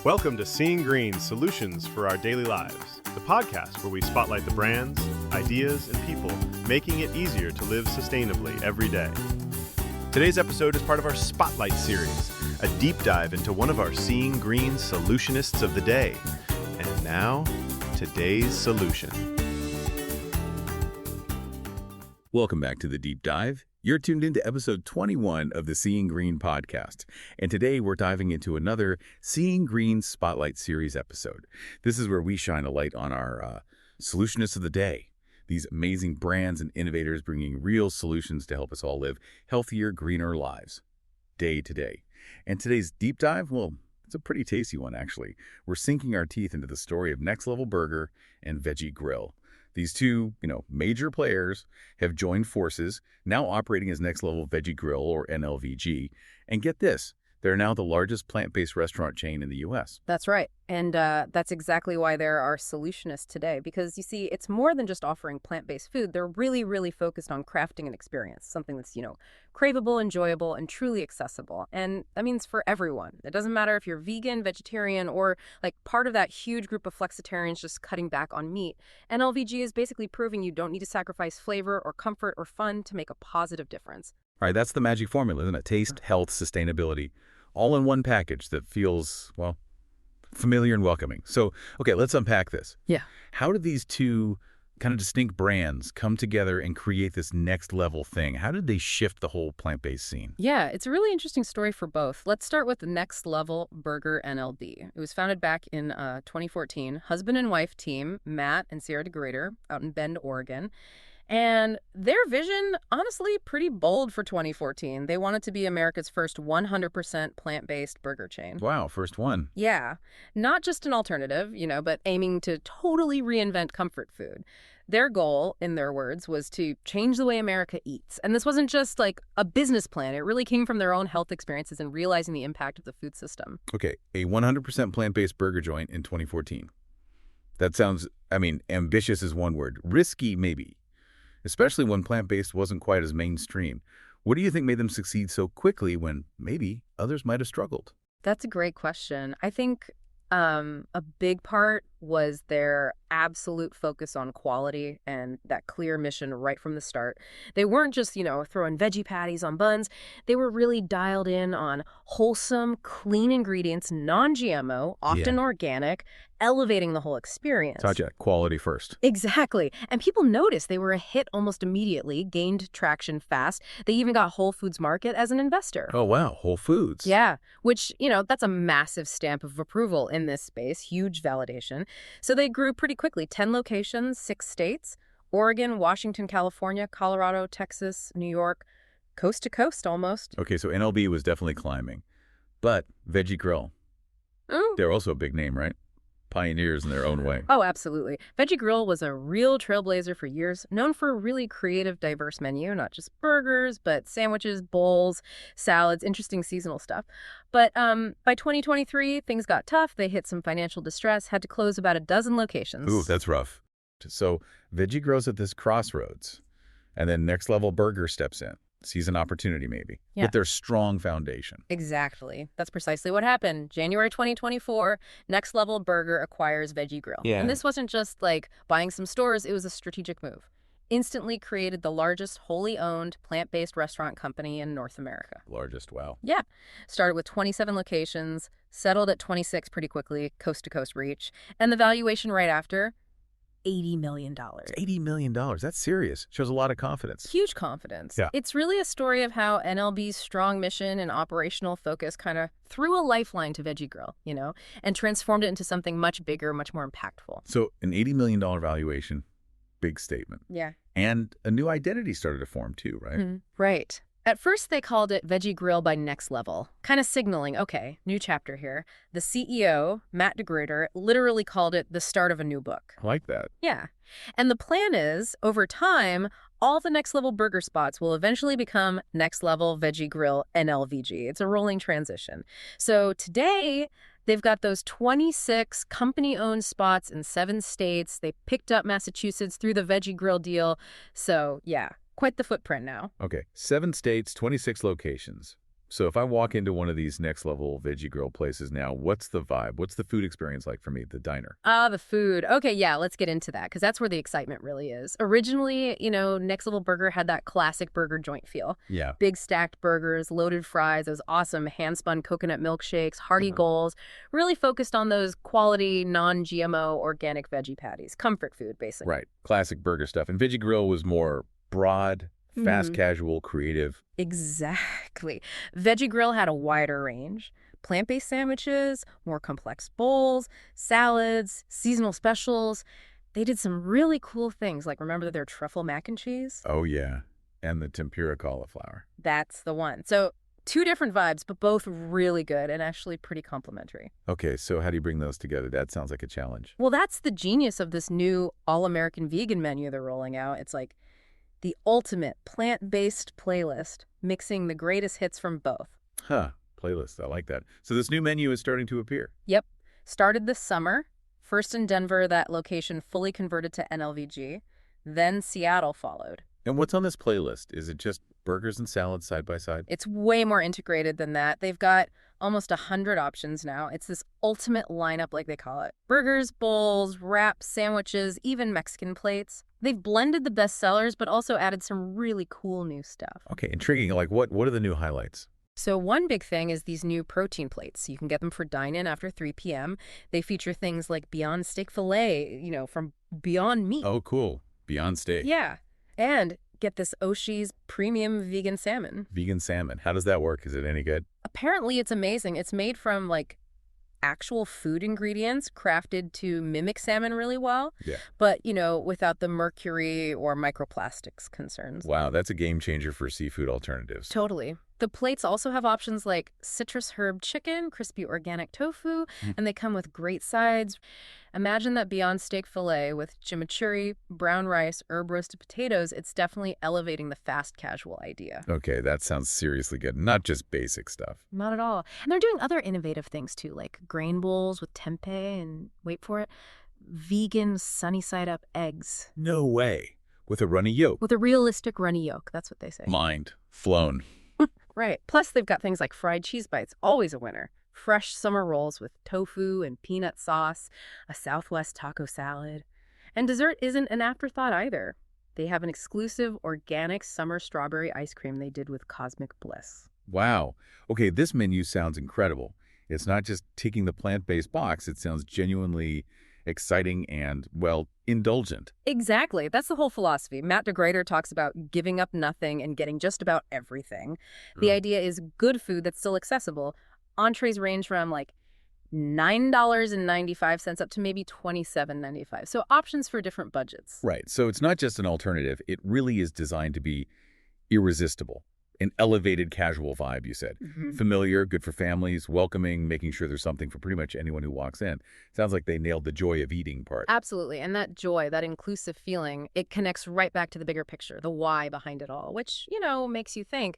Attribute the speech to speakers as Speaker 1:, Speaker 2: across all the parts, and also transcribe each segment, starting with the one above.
Speaker 1: Welcome to Seeing Green Solutions for Our Daily Lives, the podcast where we spotlight the brands, ideas, and people making it easier to live sustainably every day. Today's episode is part of our Spotlight series, a deep dive into one of our Seeing Green Solutionists of the day. And now, today's solution.
Speaker 2: Welcome back to the Deep Dive. You're tuned into episode 21 of the Seeing Green podcast, and today we're diving into another Seeing Green Spotlight Series episode. This is where we shine a light on our Solutionists of the day, these amazing brands and innovators bringing real solutions to help us all live healthier, greener lives, day to day. And today's Deep Dive, well, it's a pretty tasty one, actually. We're sinking our teeth into the story of Next Level Burger and Veggie Grill. These two, major players have joined forces, now operating as Next Level Veggie Grill, or NLVG. And get this, they're now the largest plant-based restaurant chain in the U.S.
Speaker 3: That's right. And that's exactly why there are Solutionists today. Because, you see, it's more than just offering plant-based food. They're really, really focused on crafting an experience, something that's, craveable, enjoyable, and truly accessible. And that means for everyone. It doesn't matter if you're vegan, vegetarian, or part of that huge group of flexitarians just cutting back on meat. NLVG is basically proving you don't need to sacrifice flavor or comfort or fun to make a positive difference.
Speaker 2: All right, that's the magic formula, isn't it? Taste, health, sustainability, all in one package that feels, familiar and welcoming. So, okay, let's unpack this.
Speaker 3: Yeah.
Speaker 2: How did these two kind of distinct brands come together and create this next level thing? How did they shift the whole plant-based scene?
Speaker 3: Yeah, it's a really interesting story for both. Let's start with the Next Level Burger NLB. It was founded back in 2014. Husband and wife team, Matt and Sierra DeGrader, out in Bend, Oregon. And their vision, honestly, pretty bold for 2014. They wanted to be America's first 100% plant-based burger chain.
Speaker 2: Wow, first one.
Speaker 3: Yeah. Not just an alternative, but aiming to totally reinvent comfort food. Their goal, in their words, was to change the way America eats. And this wasn't just a business plan. It really came from their own health experiences and realizing the impact of the food system.
Speaker 2: Okay, a 100% plant-based burger joint in 2014. That sounds, ambitious is one word. Risky, maybe. Especially when plant-based wasn't quite as mainstream. What do you think made them succeed so quickly when maybe others might have struggled?
Speaker 3: That's a great question. I think a big part was their absolute focus on quality and that clear mission right from the start. They weren't just, throwing veggie patties on buns. They were really dialed in on wholesome, clean ingredients, non-GMO, often organic, elevating the whole experience.
Speaker 2: Gotcha. Quality first.
Speaker 3: Exactly. And people noticed they were a hit almost immediately, gained traction fast. They even got Whole Foods Market as an investor.
Speaker 2: Oh, wow. Whole Foods.
Speaker 3: Yeah, which, that's a massive stamp of approval in this space, huge validation. So they grew pretty quickly, 10 locations, 6 states, Oregon, Washington, California, Colorado, Texas, New York, coast to coast almost.
Speaker 2: Okay, so NLB was definitely climbing. But Veggie Grill, they're also a big name, right? Pioneers in their own way.
Speaker 3: Oh, absolutely. Veggie Grill was a real trailblazer for years, known for a really creative, diverse menu, not just burgers, but sandwiches, bowls, salads, interesting seasonal stuff. But by 2023, things got tough. They hit some financial distress, had to close about a dozen locations.
Speaker 2: Ooh, that's rough. So Veggie Grill's at this crossroads, and then Next Level Burger steps in. Sees an opportunity, maybe, with their strong foundation.
Speaker 3: Exactly. That's precisely what happened. January 2024, Next Level Burger acquires Veggie Grill.
Speaker 2: Yeah.
Speaker 3: And this wasn't just buying some stores. It was a strategic move. Instantly created the largest wholly owned plant-based restaurant company in North America.
Speaker 2: Largest, wow.
Speaker 3: Yeah. Started with 27 locations, settled at 26 pretty quickly, coast-to-coast reach. And the valuation right after, $80 million.
Speaker 2: $80 million. That's serious. Shows a lot of confidence.
Speaker 3: Huge confidence.
Speaker 2: Yeah.
Speaker 3: It's really a story of how NLB's strong mission and operational focus kind of threw a lifeline to Veggie Grill, and transformed it into something much bigger, much more impactful.
Speaker 2: So an $80 million valuation, big statement.
Speaker 3: Yeah.
Speaker 2: And a new identity started to form too, right?
Speaker 3: Mm-hmm. Right. At first, they called it Veggie Grill by Next Level, kind of signaling, okay, new chapter here. The CEO, Matt DeGrader, literally called it the start of a new book.
Speaker 2: I like that.
Speaker 3: Yeah. And the plan is, over time, all the Next Level burger spots will eventually become Next Level Veggie Grill NLVG. It's a rolling transition. So today, they've got those 26 company-owned spots in 7 states. They picked up Massachusetts through the Veggie Grill deal. So, yeah. Quite the footprint now.
Speaker 2: Okay, 7 states, 26 locations. So if I walk into one of these next-level veggie grill places now, what's the vibe? What's the food experience like for me, the diner?
Speaker 3: Ah, the food. Okay, yeah, let's get into that because that's where the excitement really is. Originally, Next Level Burger had that classic burger joint feel.
Speaker 2: Yeah.
Speaker 3: Big stacked burgers, loaded fries, those awesome hand-spun coconut milkshakes, hearty goals, really focused on those quality, non-GMO, organic veggie patties. Comfort food, basically.
Speaker 2: Right. Classic burger stuff. And Veggie Grill was more broad, fast casual, creative.
Speaker 3: Exactly. Veggie Grill had a wider range. Plant-based sandwiches, more complex bowls, salads, seasonal specials. They did some really cool things, like remember their truffle mac and cheese?
Speaker 2: Oh, yeah. And the tempura cauliflower.
Speaker 3: That's the one. So 2 different vibes, but both really good and actually pretty complimentary.
Speaker 2: Okay, so how do you bring those together? That sounds like a challenge.
Speaker 3: Well, that's the genius of this new all-American vegan menu they're rolling out. It's like the ultimate plant-based playlist, mixing the greatest hits from both.
Speaker 2: Huh. Playlist. I like that. So this new menu is starting to appear.
Speaker 3: Yep. Started this summer. First in Denver, that location fully converted to NLVG. Then Seattle followed.
Speaker 2: And what's on this playlist? Is it just burgers and salads side by side?
Speaker 3: It's way more integrated than that. They've got almost 100 options now. It's this ultimate lineup, like they call it. Burgers, bowls, wraps, sandwiches, even Mexican plates. They've blended the best sellers, but also added some really cool new stuff.
Speaker 2: Okay, intriguing. Like what are the new highlights?
Speaker 3: So one big thing is these new protein plates. You can get them for dine-in after 3 p.m. They feature things like Beyond Steak Filet, from Beyond Meat.
Speaker 2: Oh, cool. Beyond Steak.
Speaker 3: Yeah. And get this Oshi's premium vegan salmon.
Speaker 2: Vegan salmon. How does that work? Is it any good?
Speaker 3: Apparently, it's amazing. It's made from, actual food ingredients crafted to mimic salmon really well.
Speaker 2: Yeah.
Speaker 3: But, without the mercury or microplastics concerns.
Speaker 2: Wow, that's a game changer for seafood alternatives.
Speaker 3: Totally. The plates also have options like citrus herb chicken, crispy organic tofu, and they come with great sides. Imagine that Beyond Steak Filet with chimichurri, brown rice, herb roasted potatoes. It's definitely elevating the fast casual idea.
Speaker 2: Okay, that sounds seriously good. Not just basic stuff.
Speaker 3: Not at all. And they're doing other innovative things too, like grain bowls with tempeh and, wait for it, vegan sunny side up eggs.
Speaker 2: No way. With a runny yolk.
Speaker 3: With a realistic runny yolk, that's what they say.
Speaker 2: Mind flown.
Speaker 3: Right. Plus, they've got things like fried cheese bites, always a winner. Fresh summer rolls with tofu and peanut sauce, a Southwest taco salad. And dessert isn't an afterthought either. They have an exclusive organic summer strawberry ice cream they did with Cosmic Bliss.
Speaker 2: Wow. Okay, this menu sounds incredible. It's not just ticking the plant-based box. It sounds genuinely exciting and, well, indulgent.
Speaker 3: Exactly. That's the whole philosophy. Matt DeGruyter talks about giving up nothing and getting just about everything. The idea is good food that's still accessible. Entrees range from $9.95 up to maybe $27.95. So options for different budgets.
Speaker 2: Right. So it's not just an alternative. It really is designed to be irresistible. An elevated casual vibe, you said. Familiar, good for families, welcoming, making sure there's something for pretty much anyone who walks in. Sounds like they nailed the joy of eating part.
Speaker 3: Absolutely. And that joy, that inclusive feeling, it connects right back to the bigger picture, the why behind it all, which, makes you think,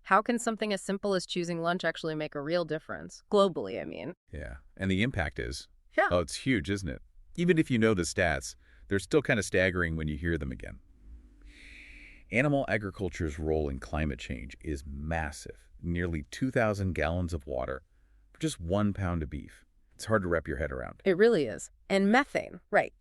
Speaker 3: how can something as simple as choosing lunch actually make a real difference? Globally, I mean.
Speaker 2: Yeah. And the impact is?
Speaker 3: Yeah.
Speaker 2: Oh, it's huge, isn't it? Even if you know the stats, they're still kind of staggering when you hear them again. Animal agriculture's role in climate change is massive. Nearly 2,000 gallons of water for just 1 pound of beef. It's hard to wrap your head around.
Speaker 3: It really is. And methane, right.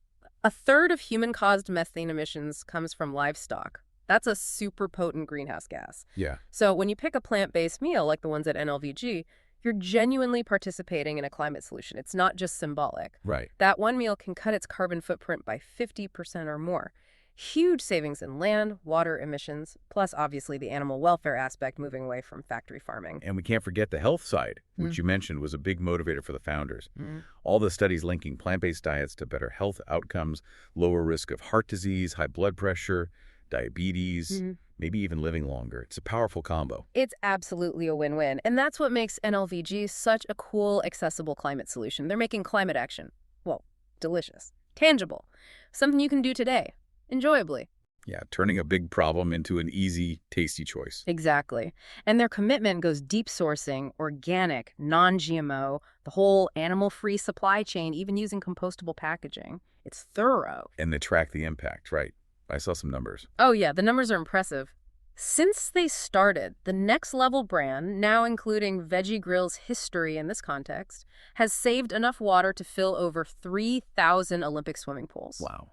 Speaker 3: 1/3 of human-caused methane emissions comes from livestock. That's a super potent greenhouse gas.
Speaker 2: Yeah.
Speaker 3: So when you pick a plant-based meal like the ones at NLVG, you're genuinely participating in a climate solution. It's not just symbolic.
Speaker 2: Right.
Speaker 3: That one meal can cut its carbon footprint by 50% or more. Huge savings in land, water emissions, plus obviously the animal welfare aspect moving away from factory farming.
Speaker 2: And we can't forget the health side, which you mentioned was a big motivator for the founders. All the studies linking plant-based diets to better health outcomes, lower risk of heart disease, high blood pressure, diabetes, maybe even living longer. It's a powerful combo.
Speaker 3: It's absolutely a win-win. And that's what makes NLVG such a cool, accessible climate solution. They're making climate action, well, delicious, tangible, something you can do today. Enjoyably.
Speaker 2: Yeah, turning a big problem into an easy, tasty choice.
Speaker 3: Exactly. And their commitment goes deep sourcing, organic, non-GMO, the whole animal-free supply chain, even using compostable packaging. It's thorough.
Speaker 2: And they track the impact, right? I saw some numbers.
Speaker 3: Oh yeah, the numbers are impressive. Since they started, the Next Level brand, now including Veggie Grill's history in this context, has saved enough water to fill over 3,000 Olympic swimming pools.
Speaker 2: Wow.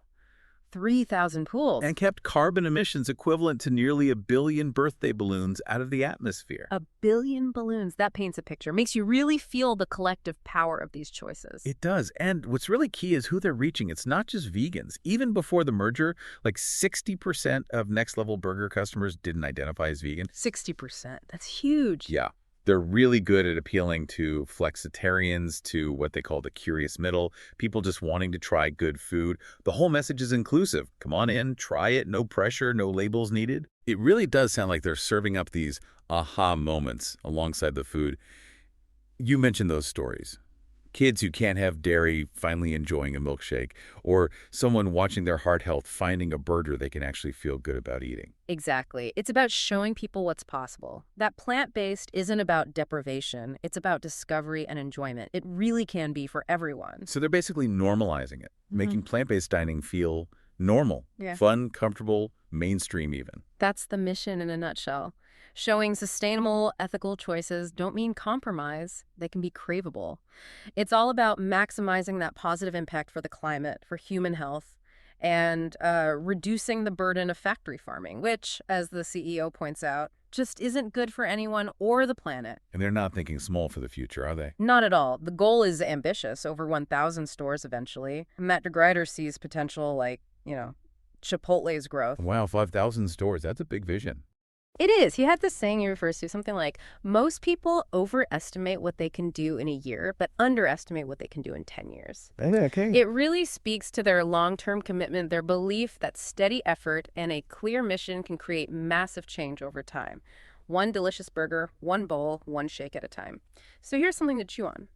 Speaker 3: 3,000 pools.
Speaker 2: And kept carbon emissions equivalent to nearly 1 billion birthday balloons out of the atmosphere.
Speaker 3: 1 billion balloons. That paints a picture. Makes you really feel the collective power of these choices.
Speaker 2: It does. And what's really key is who they're reaching. It's not just vegans. Even before the merger, like 60% of Next Level Burger customers didn't identify as vegan.
Speaker 3: 60%. That's huge.
Speaker 2: Yeah. They're really good at appealing to flexitarians, to what they call the curious middle, people just wanting to try good food. The whole message is inclusive. Come on in, try it, no pressure, no labels needed. It really does sound like they're serving up these aha moments alongside the food. You mentioned those stories. Kids who can't have dairy finally enjoying a milkshake, or someone watching their heart health finding a burger they can actually feel good about eating.
Speaker 3: Exactly. It's about showing people what's possible. That plant-based isn't about deprivation. It's about discovery and enjoyment. It really can be for everyone.
Speaker 2: So they're basically normalizing it, making plant-based dining feel normal, fun, comfortable, mainstream even.
Speaker 3: That's the mission in a nutshell. Showing sustainable, ethical choices don't mean compromise. They can be craveable. It's all about maximizing that positive impact for the climate, for human health, and reducing the burden of factory farming, which, as the CEO points out, just isn't good for anyone or the planet.
Speaker 2: And they're not thinking small for the future, are they?
Speaker 3: Not at all. The goal is ambitious, over 1,000 stores eventually. Matt DeGreider sees potential like, Chipotle's growth.
Speaker 2: Wow, 5,000 stores. That's a big vision.
Speaker 3: It is. He had this saying he refers to, something like, most people overestimate what they can do in a year, but underestimate what they can do in 10 years.
Speaker 2: Okay.
Speaker 3: It really speaks to their long-term commitment, their belief that steady effort and a clear mission can create massive change over time. One delicious burger, one bowl, one shake at a time. So here's something to chew on.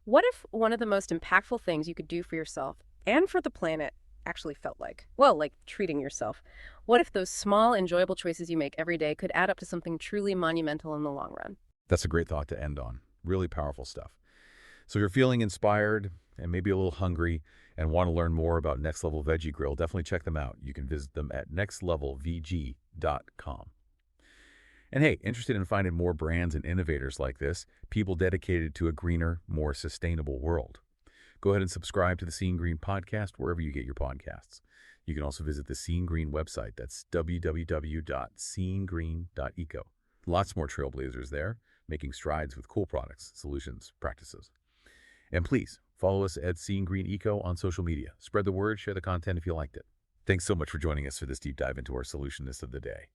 Speaker 3: What if one of the most impactful things you could do for yourself and for the planet actually felt like? Well, like treating yourself. What if those small, enjoyable choices you make every day could add up to something truly monumental in the long run?
Speaker 2: That's a great thought to end on. Really powerful stuff. So if you're feeling inspired and maybe a little hungry and want to learn more about Next Level Veggie Grill, definitely check them out. You can visit them at nextlevelvg.com. And hey, interested in finding more brands and innovators like this, people dedicated to a greener, more sustainable world? Go ahead and subscribe to the Seeing Green podcast wherever you get your podcasts. You can also visit the Seeing Green website. That's www.seeinggreen.eco. Lots more trailblazers there, making strides with cool products, solutions, practices. And please, follow us at Seeing Green Eco on social media. Spread the word, share the content if you liked it. Thanks so much for joining us for this deep dive into our Solutionist of the day.